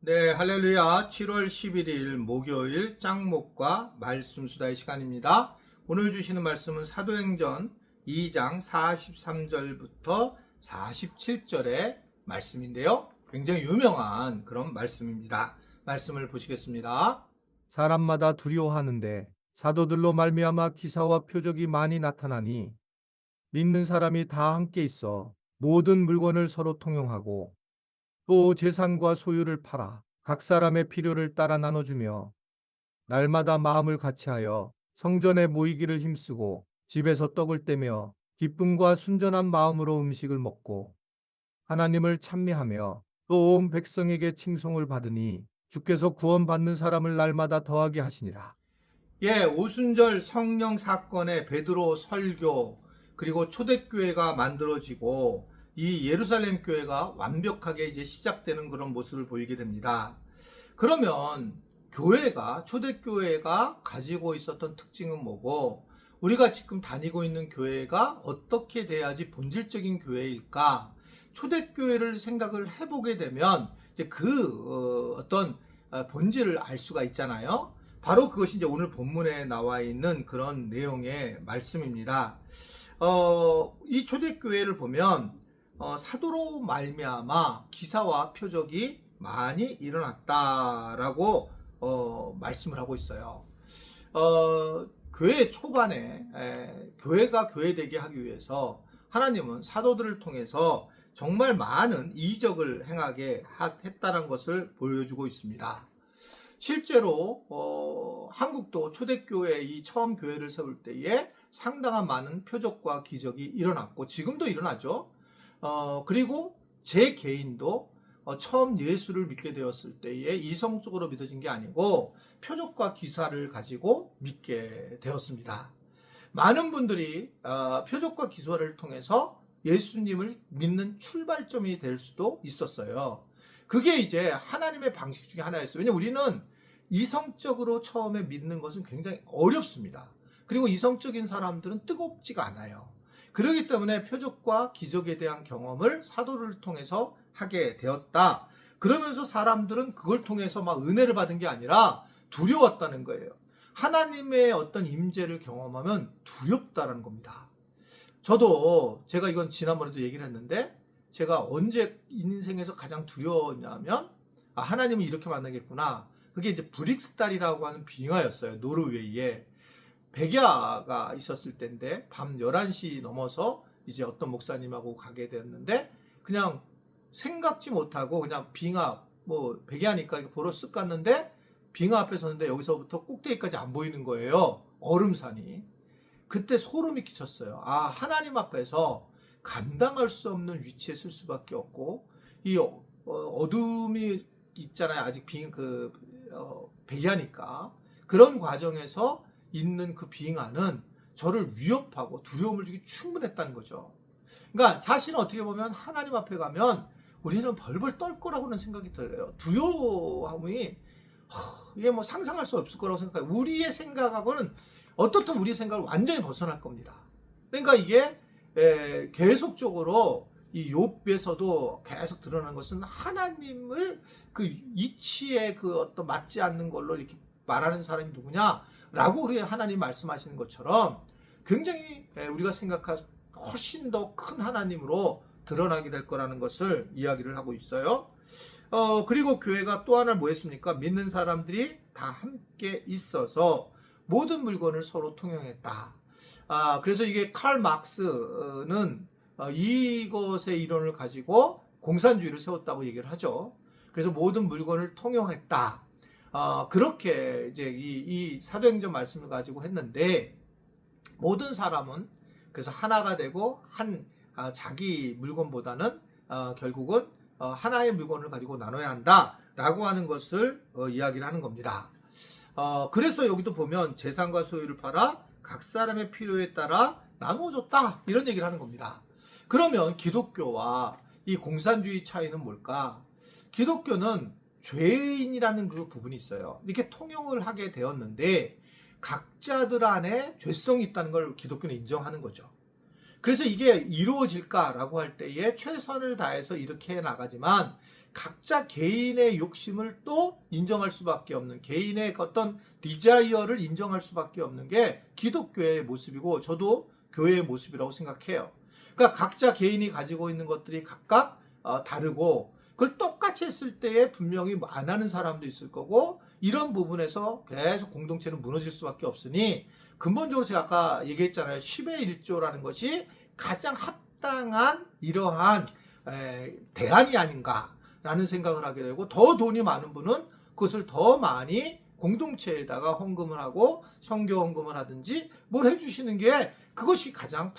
네, 할렐루야. 7월 11일 목요일 짱목과 말씀 수다의 시간입니다. 오늘 주시는 말씀은 사도행전 2장 43절부터 47절의 말씀인데요. 굉장히 유명한 그런 말씀입니다. 말씀을 보시겠습니다. 사람마다 두려워하는데 사도들로 말미암아 기사와 표적이 많이 나타나니 믿는 사람이 다 함께 있어 모든 물건을 서로 통용하고 또 재산과 소유를 팔아 각 사람의 필요를 따라 나눠주며 날마다 마음을 같이하여 성전에 모이기를 힘쓰고 집에서 떡을 떼며 기쁨과 순전한 마음으로 음식을 먹고 하나님을 찬미하며 또 온 백성에게 칭송을 받으니 주께서 구원받는 사람을 날마다 더하게 하시니라. 예, 오순절 성령 사건의 베드로 설교, 그리고 초대교회가 만들어지고 이 예루살렘 교회가 완벽하게 이제 시작되는 그런 모습을 보이게 됩니다. 그러면 교회가, 초대교회가 가지고 있었던 특징은 뭐고, 우리가 지금 다니고 있는 교회가 어떻게 돼야지 본질적인 교회일까? 초대교회를 생각을 해보게 되면 이제 그 어떤 본질을 알 수가 있잖아요. 바로 그것이 이제 오늘 본문에 나와 있는 그런 내용의 말씀입니다. 이 초대교회를 보면 사도로 말미암아 기사와 표적이 많이 일어났다라고 말씀을 하고 있어요. 교회 초반에 교회가 교회되게 하기 위해서 하나님은 사도들을 통해서 정말 많은 이적을 행하게 했다는 것을 보여주고 있습니다. 실제로 한국도 초대교회 이 처음 교회를 세울 때에 상당한 많은 표적과 기적이 일어났고 지금도 일어나죠. 그리고 제 개인도 처음 예수를 믿게 되었을 때에 이성적으로 믿어진 게 아니고 표적과 기사를 가지고 믿게 되었습니다. 많은 분들이 표적과 기사를 통해서 예수님을 믿는 출발점이 될 수도 있었어요. 그게 이제 하나님의 방식 중에 하나였어요. 왜냐하면 우리는 이성적으로 처음에 믿는 것은 굉장히 어렵습니다. 그리고 이성적인 사람들은 뜨겁지가 않아요. 그렇기 때문에 표적과 기적에 대한 경험을 사도를 통해서 하게 되었다. 그러면서 사람들은 그걸 통해서 막 은혜를 받은 게 아니라 두려웠다는 거예요. 하나님의 어떤 임재를 경험하면 두렵다는 겁니다. 저도 제가 이건 지난번에도 얘기를 했는데 제가 언제 인생에서 가장 두려웠냐면 하나님을 이렇게 만나겠구나. 그게 이제 브릭스달이라고 하는 빙하였어요. 노르웨이에. 백야가 있었을 때인데 밤 11시 넘어서 이제 어떤 목사님하고 가게 되었는데 그냥 생각지 못하고 그냥 빙하 뭐 백야니까 보러 쓱 갔는데 빙하 앞에 섰는데 여기서부터 꼭대기까지 안 보이는 거예요. 얼음산이. 그때 소름이 끼쳤어요. 하나님 앞에서 감당할 수 없는 위치에 쓸 수밖에 없고 이 어둠이 있잖아요. 아직 백야니까 그런 과정에서 있는 그 빙하는 저를 위협하고 두려움을 주기 충분했다는 거죠. 그러니까 사실은 어떻게 보면 하나님 앞에 가면 우리는 벌벌 떨 거라고는 생각이 들어요. 두려움이 이게 뭐 상상할 수 없을 거라고 생각해요. 우리의 생각하고는 어떻든 우리의 생각을 완전히 벗어날 겁니다. 그러니까 이게 계속적으로 이 욥에서도 계속 드러난 것은 하나님을 그 이치에 그 어떤 맞지 않는 걸로 이렇게 말하는 사람이 누구냐라고 우리 하나님 말씀하시는 것처럼 굉장히 우리가 생각한 훨씬 더 큰 하나님으로 드러나게 될 거라는 것을 이야기를 하고 있어요. 그리고 교회가 또 하나 뭐 했습니까? 믿는 사람들이 다 함께 있어서 모든 물건을 서로 통용했다. 그래서 이게 칼 막스는 이것의 이론을 가지고 공산주의를 세웠다고 얘기를 하죠. 그래서 모든 물건을 통용했다. 그렇게 이제 이 사도행전 말씀을 가지고 했는데 모든 사람은 그래서 하나가 되고 자기 물건보다는 결국은 하나의 물건을 가지고 나눠야 한다라고 하는 것을 이야기를 하는 겁니다. 그래서 여기도 보면 재산과 소유를 팔아 각 사람의 필요에 따라 나누어줬다 이런 얘기를 하는 겁니다. 그러면 기독교와 이 공산주의 차이는 뭘까? 기독교는 죄인이라는 그 부분이 있어요. 이렇게 통용을 하게 되었는데 각자들 안에 죄성이 있다는 걸 기독교는 인정하는 거죠. 그래서 이게 이루어질까라고 할 때에 최선을 다해서 이렇게 해 나가지만 각자 개인의 욕심을 또 인정할 수밖에 없는, 개인의 어떤 디자이어를 인정할 수밖에 없는 게 기독교의 모습이고 저도 교회의 모습이라고 생각해요. 그러니까 각자 개인이 가지고 있는 것들이 각각 다르고 그걸 똑같이 했을 때에 분명히 안 하는 사람도 있을 거고 이런 부분에서 계속 공동체는 무너질 수밖에 없으니 근본적으로 제가 아까 얘기했잖아요. 10의 1조라는 것이 가장 합당한 이러한 대안이 아닌가라는 생각을 하게 되고 더 돈이 많은 분은 그것을 더 많이 공동체에다가 헌금을 하고 성교 헌금을 하든지 뭘 해주시는 게 그것이 가장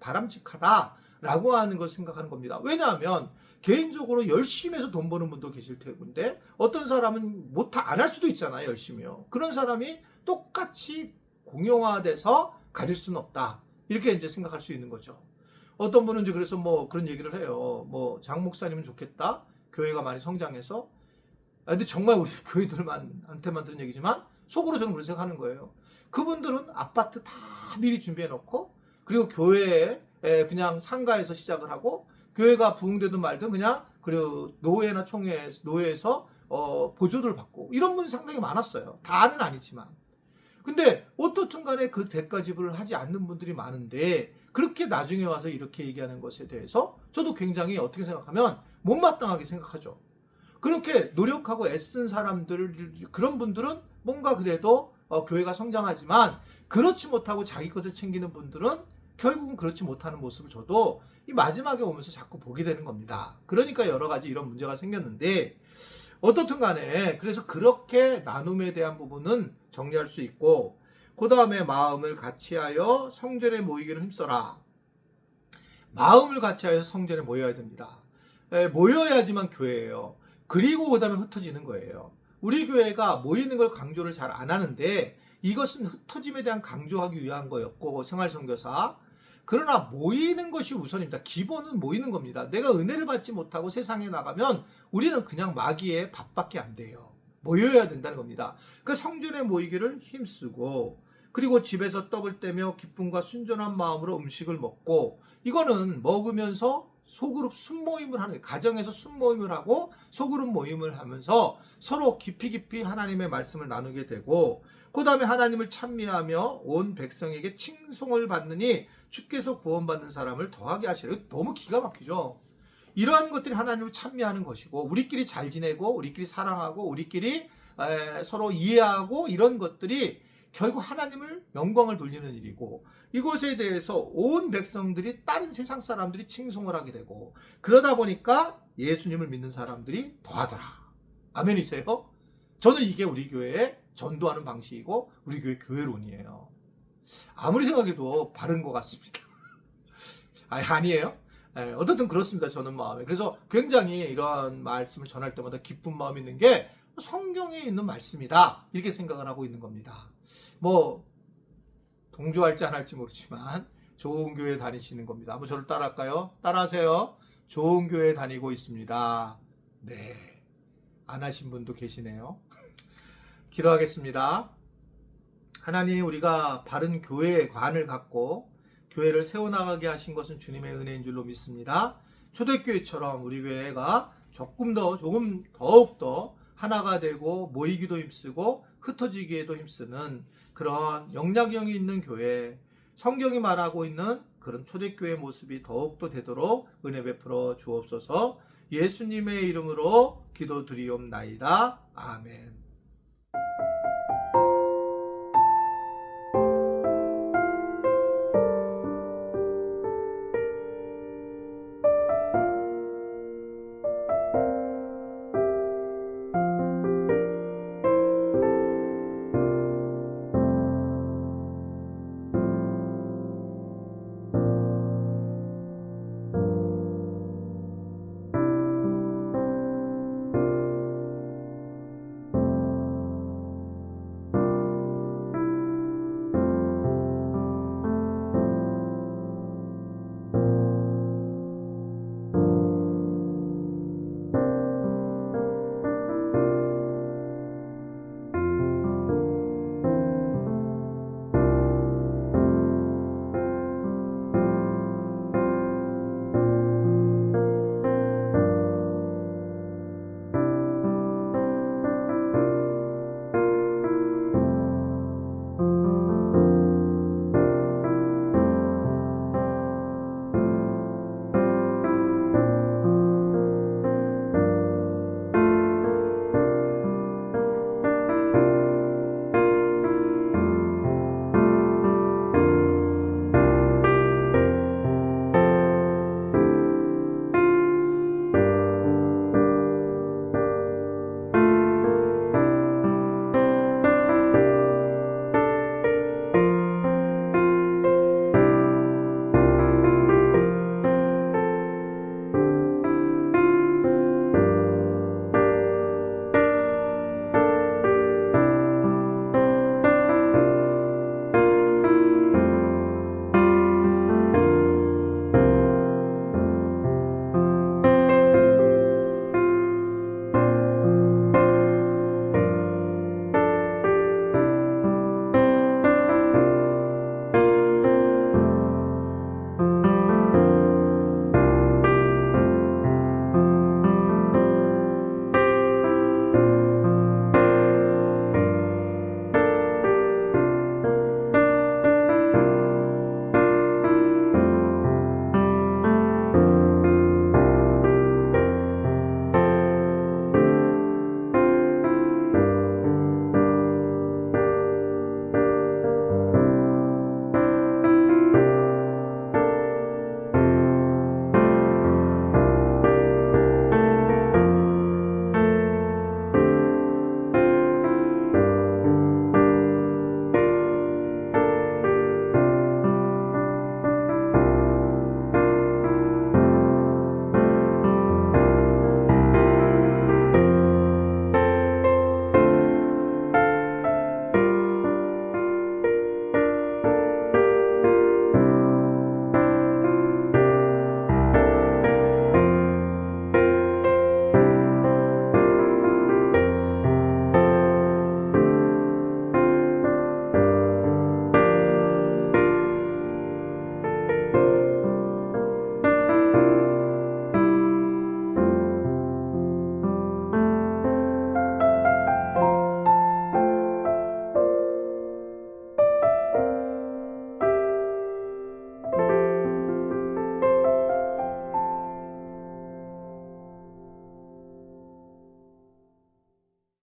바람직하다라고 하는 걸 생각하는 겁니다. 왜냐하면 개인적으로 열심히 해서 돈 버는 분도 계실 텐데 어떤 사람은 안 할 수도 있잖아요. 열심히요. 그런 사람이 똑같이 공용화돼서 가질 수는 없다. 이렇게 이제 생각할 수 있는 거죠. 어떤 분은 이제 그래서 뭐 그런 얘기를 해요. 뭐 장 목사님은 좋겠다. 교회가 많이 성장해서. 근데 정말 우리 교회들한테만 들은 얘기지만 속으로 저는 그렇게 생각하는 거예요. 그분들은 아파트 다 미리 준비해 놓고 그리고 교회에 그냥 상가에서 시작을 하고 교회가 부흥되든 말든 그냥 그리고 노회나 노회에서 보조를 받고 이런 분이 상당히 많았어요. 다는 아니지만. 근데 어떻든 간에 그 대가 지불을 하지 않는 분들이 많은데 그렇게 나중에 와서 이렇게 얘기하는 것에 대해서 저도 굉장히 어떻게 생각하면 못마땅하게 생각하죠. 그렇게 노력하고 애쓴 사람들, 그런 분들은 뭔가 그래도 교회가 성장하지만 그렇지 못하고 자기 것을 챙기는 분들은 결국은 그렇지 못하는 모습을 저도 이 마지막에 오면서 자꾸 보게 되는 겁니다. 그러니까 여러 가지 이런 문제가 생겼는데 어떻든 간에 그래서 그렇게 나눔에 대한 부분은 정리할 수 있고 그 다음에 마음을 같이하여 성전에 모이기를 힘써라. 마음을 같이하여 성전에 모여야 됩니다. 모여야지만 교회예요. 그리고 그 다음에 흩어지는 거예요. 우리 교회가 모이는 걸 강조를 잘 안 하는데 이것은 흩어짐에 대한 강조하기 위한 거였고 생활선교사. 그러나 모이는 것이 우선입니다. 기본은 모이는 겁니다. 내가 은혜를 받지 못하고 세상에 나가면 우리는 그냥 마귀의 밥밖에 안 돼요. 모여야 된다는 겁니다. 그 성전에 모이기를 힘쓰고 그리고 집에서 떡을 떼며 기쁨과 순전한 마음으로 음식을 먹고 이거는 먹으면서 소그룹 순모임을 하는 거예요. 가정에서 순모임을 하고 소그룹 모임을 하면서 서로 깊이 하나님의 말씀을 나누게 되고 그 다음에 하나님을 찬미하며 온 백성에게 칭송을 받느니 주께서 구원받는 사람을 더하게 하시라. 너무 기가 막히죠. 이러한 것들이 하나님을 찬미하는 것이고 우리끼리 잘 지내고 우리끼리 사랑하고 우리끼리 서로 이해하고 이런 것들이 결국 하나님을 영광을 돌리는 일이고 이것에 대해서 온 백성들이 다른 세상 사람들이 칭송을 하게 되고 그러다 보니까 예수님을 믿는 사람들이 더하더라. 아멘이세요? 저는 이게 우리 교회의 전도하는 방식이고 우리 교회 교회론이에요. 아무리 생각해도 바른 것 같습니다. 아니에요? 어떻든 그렇습니다. 저는 마음에. 그래서 굉장히 이런 말씀을 전할 때마다 기쁜 마음이 있는 게 성경에 있는 말씀이다. 이렇게 생각을 하고 있는 겁니다. 뭐 동조할지 안 할지 모르지만 좋은 교회 다니시는 겁니다. 한번 저를 따라할까요? 따라하세요. 좋은 교회 다니고 있습니다. 네. 안 하신 분도 계시네요. 기도하겠습니다. 하나님, 우리가 바른 교회의 관을 갖고 교회를 세워나가게 하신 것은 주님의 은혜인 줄로 믿습니다. 초대교회처럼 우리 교회가 조금 더욱더 하나가 되고 모이기도 힘쓰고 흩어지기에도 힘쓰는 그런 영향력이 있는 교회, 성경이 말하고 있는 그런 초대교회 모습이 더욱더 되도록 은혜 베풀어 주옵소서. 예수님의 이름으로 기도드리옵나이다. 아멘.